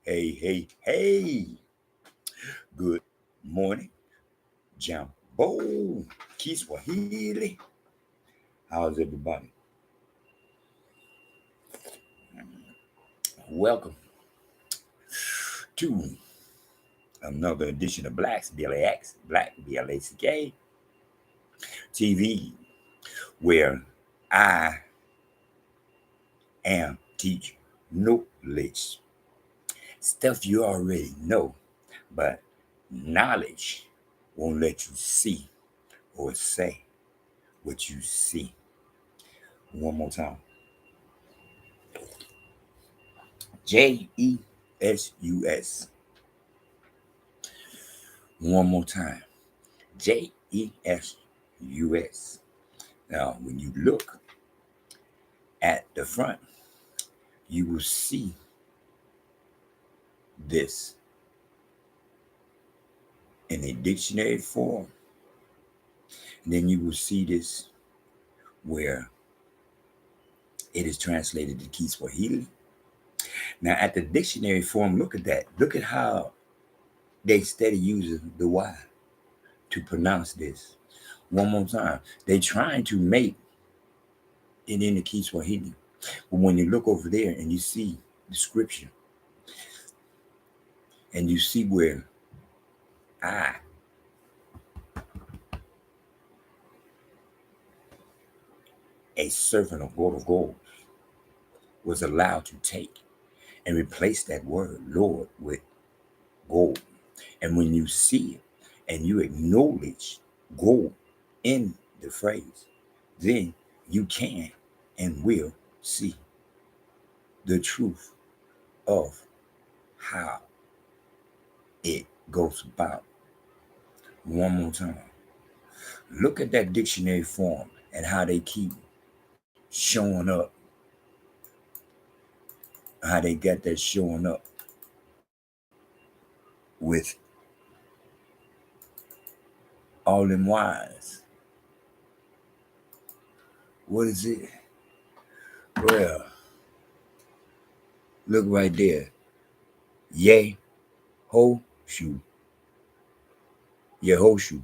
Hey. Good morning, Jambo, Kiswahili. How's everybody? Welcome to another edition of Black's BLAX, Black BLACK TV, where I am teach knowledge. Stuff you already know, but knowledge won't let you see or say what you see. One more time. JESUS. One more time. JESUS. Now, when you look at the front, you will see this in a dictionary form. And then you will see this where it is translated to Kiswahili. Now, at the dictionary form, look at that. Look at how they steady using the Y to pronounce this. One more time. They're trying to make it into Kiswahili. But when you look over there and you see the scripture, and you see where I, a servant of God of gold, was allowed to take and replace that word Lord with gold. And when you see it and you acknowledge gold in the phrase, then you can and will see the truth of how it goes about. One more time. Look at that dictionary form and how they keep showing up. How they got that showing up with all them Y's. What is it? Well, look right there. Yay, ho, shoe. Yehoshu.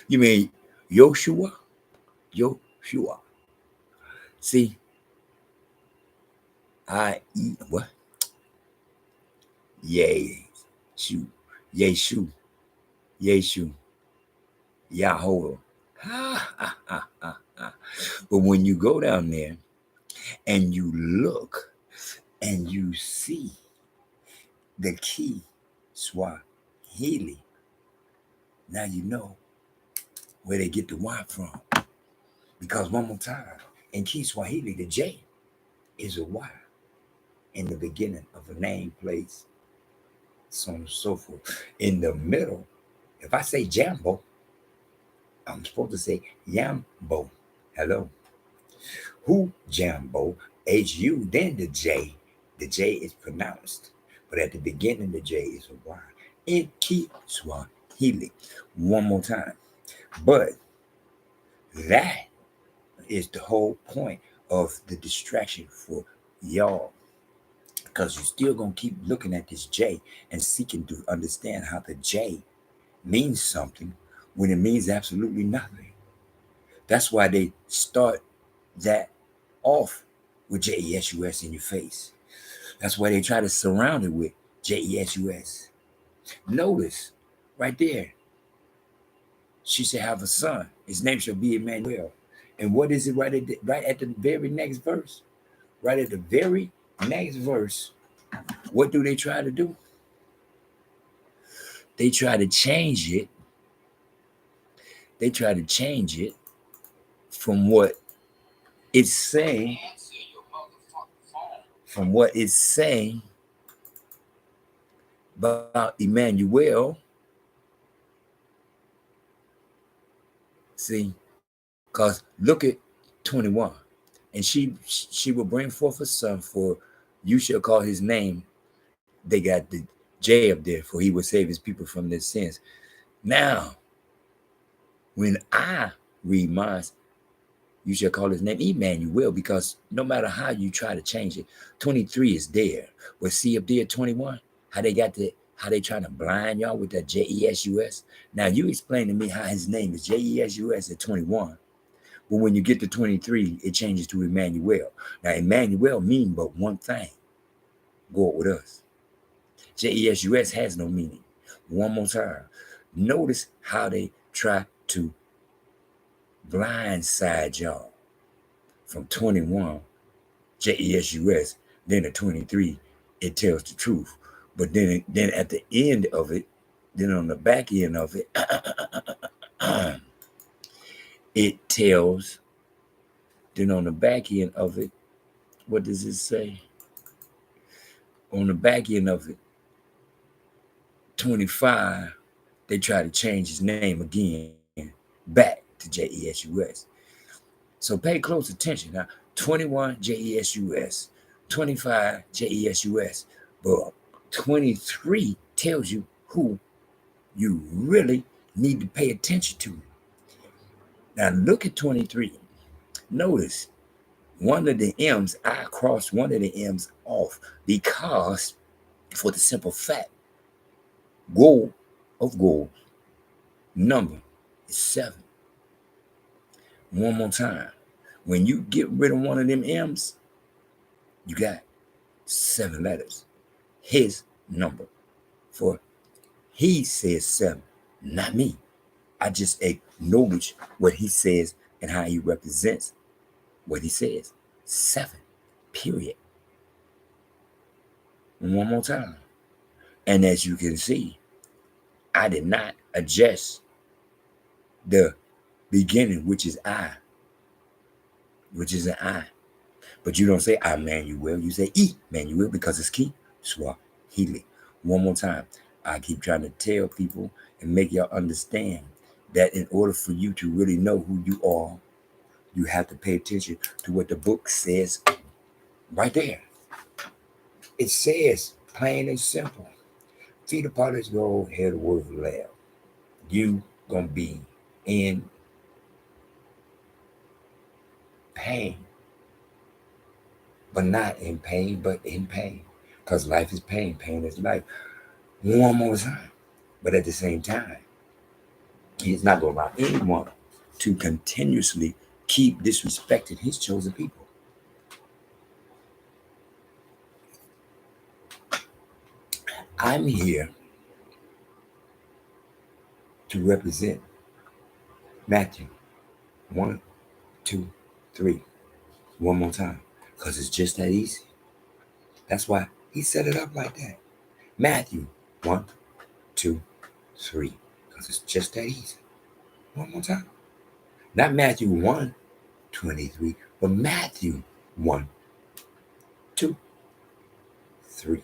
You mean Yoshua? Yoshua. See, I eat what? Yay, shoe. Yeshu. Yeshu. Yahweh. But when you go down there and you look and you see the key Swahili, now you know where they get the Y from. Because one more time, in Kiswahili, the J is a Y in the beginning of a name, place, so on and so forth. In the middle, if I say Jambo, I'm supposed to say Yambo. Hello. Who Jambo? H-U, then the J. The J is pronounced. But at the beginning, the J is a Y. In Kiswahili. One more time. But that is the whole point of the distraction for y'all. Because you're still going to keep looking at this J and seeking to understand how the J means something when it means absolutely nothing. That's why they start that off with JESUS in your face. That's why they try to surround it with JESUS. Notice right there, she should have a son. His name shall be Emmanuel. And what is it right at the very next verse? Right at the very next verse, what do they try to do? They try to change it. They try to change it from what it's saying. From what it's saying about Emmanuel. See, because look at 21. And she will bring forth a son, for you shall call his name. They got the J up there, for he will save his people from their sins. Now, when I read mine, you shall call his name Emmanuel, because no matter how you try to change it, 23 is there. But see up there, 21, how they trying to blind y'all with that Jesus. Now you explain to me how his name is Jesus at 21. But when you get to 23, it changes to Emmanuel. Now Emmanuel means but one thing. Go with us. Jesus has no meaning. One more time. Notice how they try to blindside y'all from 21, Jesus, then at 23, it tells the truth. But then at the end of it, then on the back end of it, it tells, then on the back end of it, what does it say? On the back end of it, 25, they try to change his name again back to Jesus. So pay close attention. Now, 21 Jesus, 25 Jesus, but 23 tells you who you really need to pay attention to. Now look at 23. Notice one of the M's, I crossed one of the M's off because, for the simple fact, gold of gold number is 7. One more time. When you get rid of one of them M's, you got 7 letters. His number. For he says 7, not me. I just acknowledge what he says and how he represents what he says. 7, period. One more time. And as you can see, I did not adjust the beginning, which is I, which is an I. But you don't say I Manuel, you say E Manuel, because it's key Swahili. One more time. I keep trying to tell people and make y'all understand that in order for you to really know who you are, you have to pay attention to what the book says right there. It says, plain and simple, feet apart as gold, head of word of the lamb. You gonna be in pain, but not in pain, but in pain. Because life is pain, pain is life. One more time. But at the same time, he's not going to allow anyone to continuously keep disrespecting his chosen people. I'm here to represent Matthew 1, 2, 3. One more time. Because it's just that easy. That's why he set it up like that. Matthew 1, 2, 3. Because it's just that easy. One more time. Not Matthew 1, 23, but Matthew 1, 2, 3.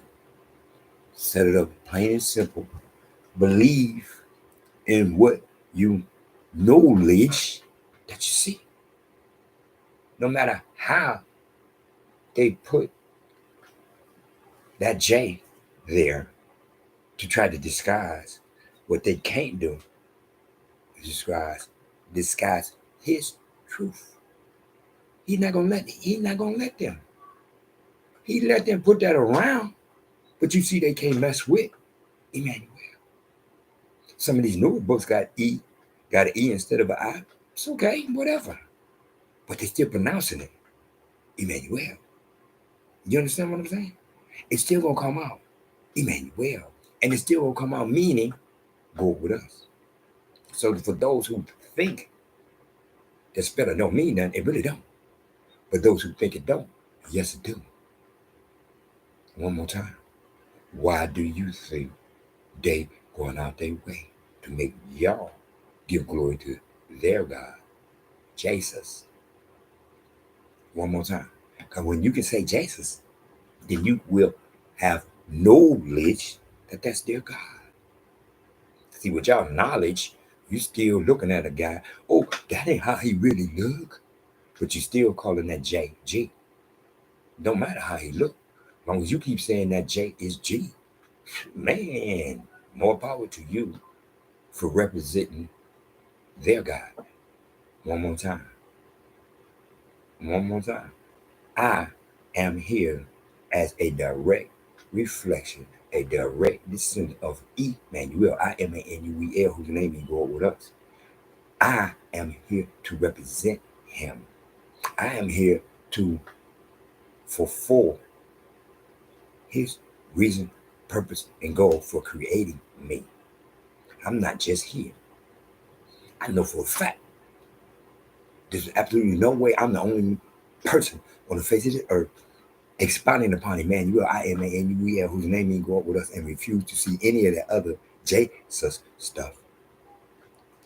Set it up plain and simple. Believe in what you knowledge that you see. No matter how they put that J there to try to disguise what they can't do, disguise his truth. He's not gonna let them. He let them put that around, but you see they can't mess with Emmanuel. Some of these newer books got an E instead of an I. It's okay, whatever. But they still pronouncing it Emmanuel. You understand what I'm saying? It's still gonna come out Emmanuel. And it's still gonna come out meaning go with us. So for those who think that spelling don't mean nothing, it really don't. But those who think it don't, yes it do. One more time. Why do you think they going out their way to make y'all give glory to their God, Jesus? One more time. Because when you can say Jesus, then you will have knowledge that that's their God. See, with y'all knowledge, you still looking at a guy, oh, that ain't how he really look. But you still calling that J, G. Don't matter how he look. As long as you keep saying that J is G. Man, more power to you for representing their God. One more time. One more time. I am here as a direct reflection, a direct descendant of Emmanuel. I am Emmanuel, whose name is God with us. I am here to represent him. I am here to fulfill his reason, purpose, and goal for creating me. I'm not just here. I know for a fact there's absolutely no way I'm the only person on the face of the earth expounding upon Emmanuel. I am Emmanuel, whose name means go up with us, and refuse to see any of that other Jesus stuff.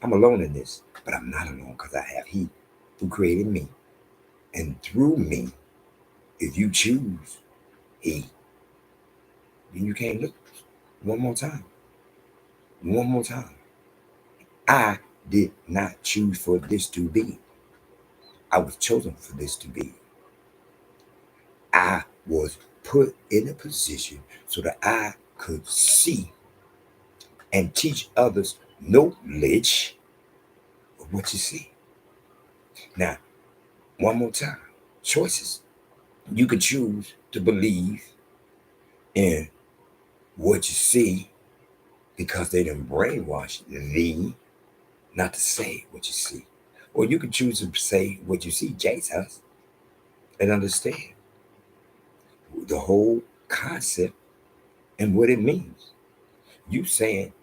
I'm alone in this, but I'm not alone because I have He who created me. And through me, if you choose He, then you can't lose. One more time. One more time. I did not choose for this to be. I was chosen for this to be. I was put in a position so that I could see and teach others knowledge of what you see. Now, one more time. Choices. You can choose to believe in what you see because they done brainwash thee not to say what you see. Or you can choose to say what you see, Jesus, and understand the whole concept and what it means. You saying,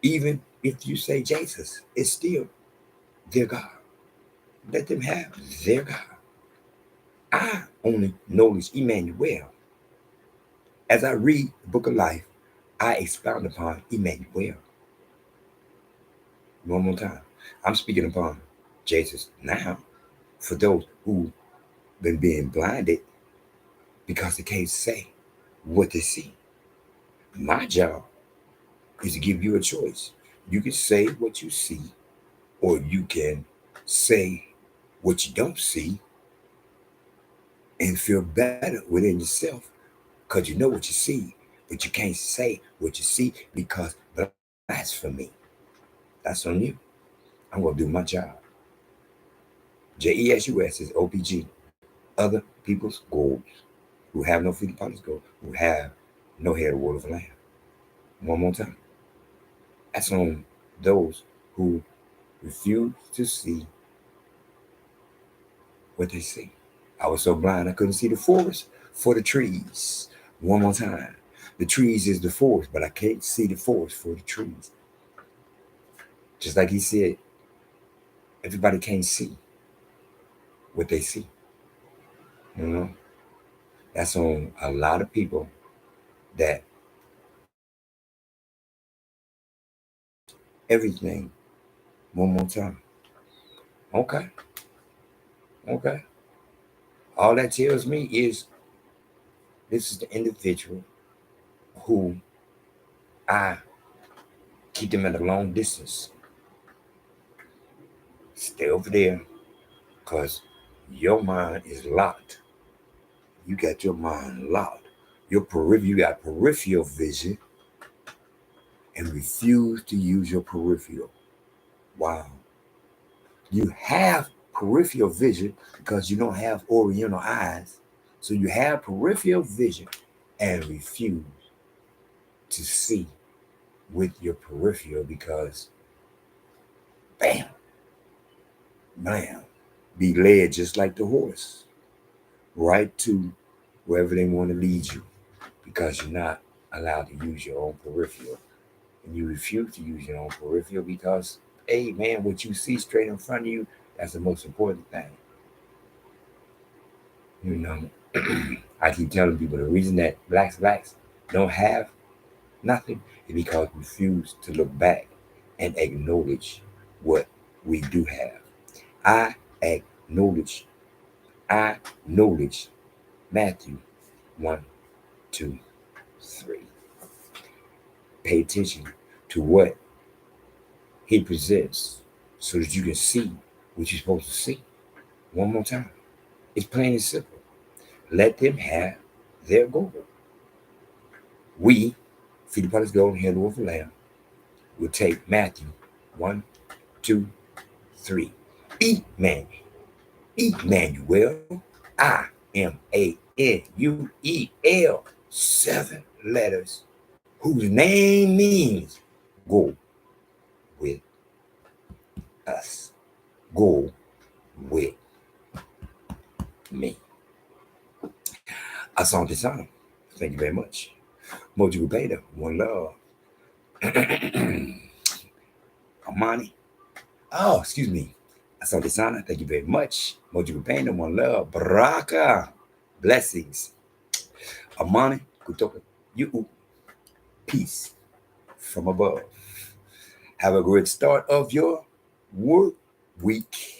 even if you say Jesus, it's still their God. Let them have their God. I only notice Emmanuel. As I read the book of life, I expound upon Emmanuel. One more time. I'm speaking upon Jesus now for those who been being blinded because they can't say what they see. My job is to give you a choice. You can say what you see, or you can say what you don't see and feel better within yourself because you know what you see, but you can't say what you see because blasphemy. That's on you. I'm going to do my job. Jesus is o.p.g. Other people's goals who have no feet upon his goal, who have no head of word of land. One more time. That's on those who refuse to see what they see. I was so blind I couldn't see the forest for the trees. One more time. The trees is the forest, but I can't see the forest for the trees. Just like he said, everybody can't see what they see. You know? That's on a lot of people that everything. One more time. Okay. Okay. All that tells me is this is the individual who I keep them at a long distance. Stay over there because your mind is locked. You got your mind locked. You got peripheral vision and refuse to use your peripheral. Wow. You have peripheral vision because you don't have oriental eyes. So you have peripheral vision and refuse to see with your peripheral because bam, bam, be led just like the horse right to wherever they want to lead you because you're not allowed to use your own peripheral. And you refuse to use your own peripheral because, hey, man, what you see straight in front of you, that's the most important thing. You know, I keep telling people the reason that blacks don't have nothing is because we refuse to look back and acknowledge what we do have. I acknowledge, I acknowledge Matthew 1, 2, 3. Pay attention to what he presents so that you can see what you're supposed to see. One more time. It's plain and simple. Let them have their goal. We, feed upon his gold and hear the wolf and lamb, will take Matthew 1, 2, 3. Eat, man. Emmanuel, Immanuel, 7 letters, whose name means go with us. Go with me. Asante Sana. Thank you very much. Moji Beta, one love. Amani. Oh, excuse me. Asante Sana. Thank you very much. Moji Beta, one love. Baraka. Blessings. Amani. Kutoka. You. Peace from above. Have a great start of your work week.